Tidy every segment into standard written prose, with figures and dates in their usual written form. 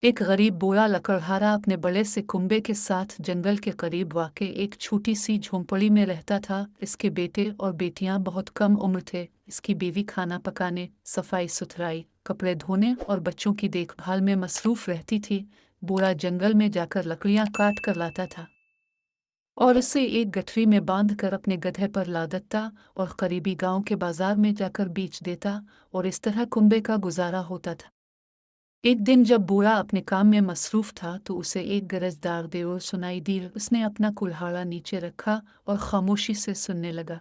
एक गरीब बूढ़ा लकड़हारा अपने बड़े से कुंबे के साथ जंगल के करीब वाक़ एक छोटी सी झोंपड़ी में रहता था। इसके बेटे और बेटियां बहुत कम उम्र थे। इसकी बीवी खाना पकाने, सफाई सुथराई, कपड़े धोने और बच्चों की देखभाल में मसरूफ़ रहती थी। बूढ़ा जंगल में जाकर लकड़ियां काट कर लाता था और उसे एक गठरी में बांध कर अपने गधे पर लाद देता और करीबी गांव के बाजार में जाकर बेच देता, और इस तरह कुंबे का गुजारा होता था। एक दिन जब बूढ़ा अपने काम में मसरूफ था तो उसे एक गरजदार देवर सुनाई दी। उसने अपना कुल्हाड़ा नीचे रखा और खामोशी से सुनने लगा।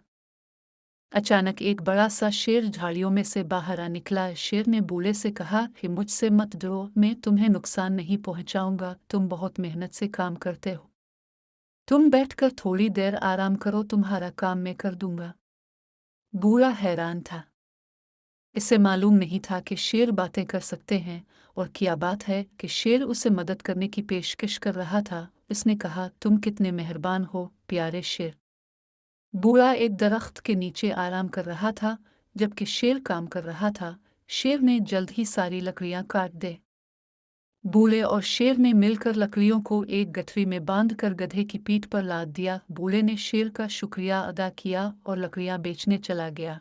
अचानक एक बड़ा सा शेर झाड़ियों में से बाहर आ निकला। शेर ने बूढ़े से कहा कि मुझसे मत डरो, मैं तुम्हें नुकसान नहीं पहुंचाऊंगा। तुम बहुत मेहनत से काम करते हो, तुम बैठकर थोड़ी देर आराम करो, तुम्हारा काम मैं कर दूंगा। बूढ़ा हैरान था। इसे मालूम नहीं था कि शेर बातें कर सकते हैं, और क्या बात है कि शेर उसे मदद करने की पेशकश कर रहा था। उसने कहा, तुम कितने मेहरबान हो प्यारे शेर। बूढ़ा एक दरख्त के नीचे आराम कर रहा था जबकि शेर काम कर रहा था। शेर ने जल्द ही सारी लकड़ियां काट दे। बूढ़े और शेर ने मिलकर लकड़ियों को एक गठरी में बांधकर गधे की पीठ पर लाद दिया। बूढ़े ने शेर का शुक्रिया अदा किया और लकड़ियां बेचने चला गया।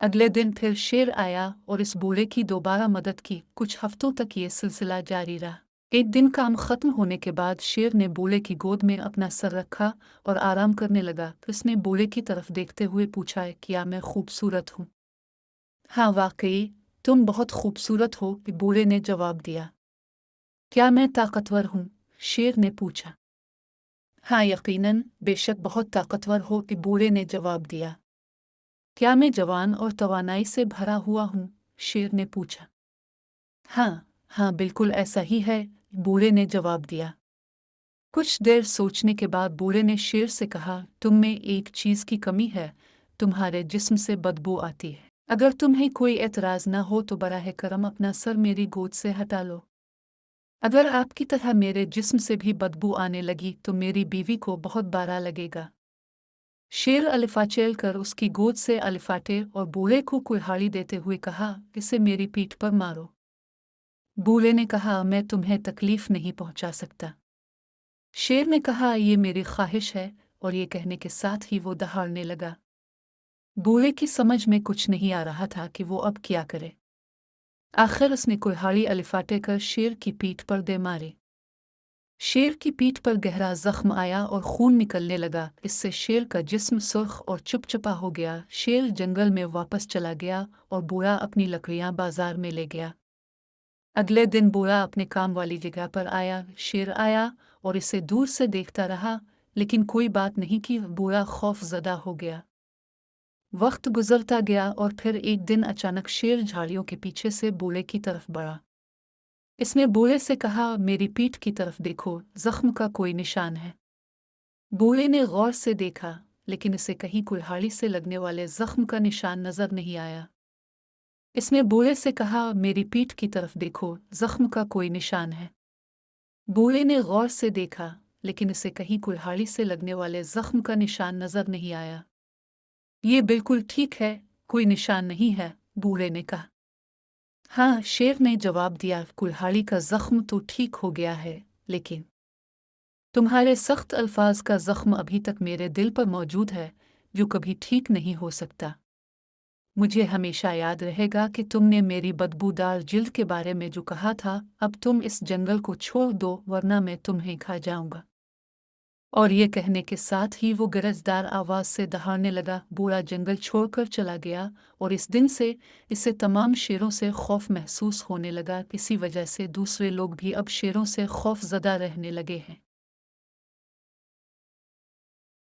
अगले दिन फिर शेर आया और इस बूढ़े की दोबारा मदद की। कुछ हफ्तों तक ये सिलसिला जारी रहा। एक दिन काम खत्म होने के बाद शेर ने बूढ़े की गोद में अपना सर रखा और आराम करने लगा। उसने बूढ़े की तरफ देखते हुए पूछा, क्या मैं खूबसूरत हूँ? हाँ वाकई, तुम बहुत खूबसूरत हो, बूढ़े ने जवाब दिया। क्या मैं ताकतवर हूँ? शेर ने पूछा। हाँ यकीनन, बेशक बहुत ताकतवर हो, बूढ़े ने जवाब दिया। क्या मैं जवान और तवानाई से भरा हुआ हूँ? शेर ने पूछा। हाँ हाँ, बिल्कुल ऐसा ही है, बूढ़े ने जवाब दिया। कुछ देर सोचने के बाद बूढ़े ने शेर से कहा, तुम में एक चीज़ की कमी है, तुम्हारे जिस्म से बदबू आती है। अगर तुम्हें कोई एतराज़ न हो तो बराह करम अपना सर मेरी गोद से हटा लो। अगर आपकी तरह मेरे जिस्म से भी बदबू आने लगी तो मेरी बीवी को बहुत बारा लगेगा। शेर अलिफाचेल कर उसकी गोद से अलिफाटे और बूढ़े को कुल्हाड़ी देते हुए कहा, इसे मेरी पीठ पर मारो। बूढ़े ने कहा, मैं तुम्हें तकलीफ नहीं पहुंचा सकता। शेर ने कहा, ये मेरी ख्वाहिश है, और ये कहने के साथ ही वो दहाड़ने लगा। बूढ़े की समझ में कुछ नहीं आ रहा था कि वो अब क्या करे। आखिर उसने कुल्हाड़ी अलिफाटे कर शेर की पीठ पर दे मारी। शेर की पीठ पर गहरा जख्म आया और खून निकलने लगा। इससे शेर का जिस्म सुर्ख और चिपचिपा हो गया। शेर जंगल में वापस चला गया और बूढ़ा अपनी लकड़ियां बाजार में ले गया। अगले दिन बूढ़ा अपने काम वाली जगह पर आया। शेर आया और इसे दूर से देखता रहा, लेकिन कोई बात नहीं की। बूढ़ा खौफजदा हो गया। वक्त गुजरता गया और फिर एक दिन अचानक शेर झाड़ियों के पीछे से बूढ़े की तरफ बढ़ा। इसने बूढ़े से कहा, मेरी पीठ की तरफ देखो, जख्म का कोई निशान है। बूढ़े ने गौर से देखा, लेकिन इसे कहीं कुल्हाड़ी से लगने वाले जख्म का निशान नजर नहीं आया। इसने बूढ़े से कहा, मेरी पीठ की तरफ देखो, जख्म का कोई निशान है। बूढ़े ने गौर से देखा, लेकिन इसे कहीं कुल्हाड़ी से लगने वाले जख्म का निशान नजर नहीं आया। ये बिल्कुल ठीक है, कोई निशान नहीं है, बूढ़े ने कहा। हाँ, शेर ने जवाब दिया, कुल्हाड़ी का जख्म तो ठीक हो गया है, लेकिन तुम्हारे सख्त अल्फाज का जख्म अभी तक मेरे दिल पर मौजूद है, जो कभी ठीक नहीं हो सकता। मुझे हमेशा याद रहेगा कि तुमने मेरी बदबूदार जिल्द के बारे में जो कहा था। अब तुम इस जंगल को छोड़ दो, वरना मैं तुम्हें खा जाऊंगा। और ये कहने के साथ ही वो गरजदार आवाज़ से दहाड़ने लगा। बूढ़ा जंगल छोड़कर चला गया, और इस दिन से इसे तमाम शेरों से खौफ महसूस होने लगा। इसी वजह से दूसरे लोग भी अब शेरों से खौफजदा रहने लगे हैं।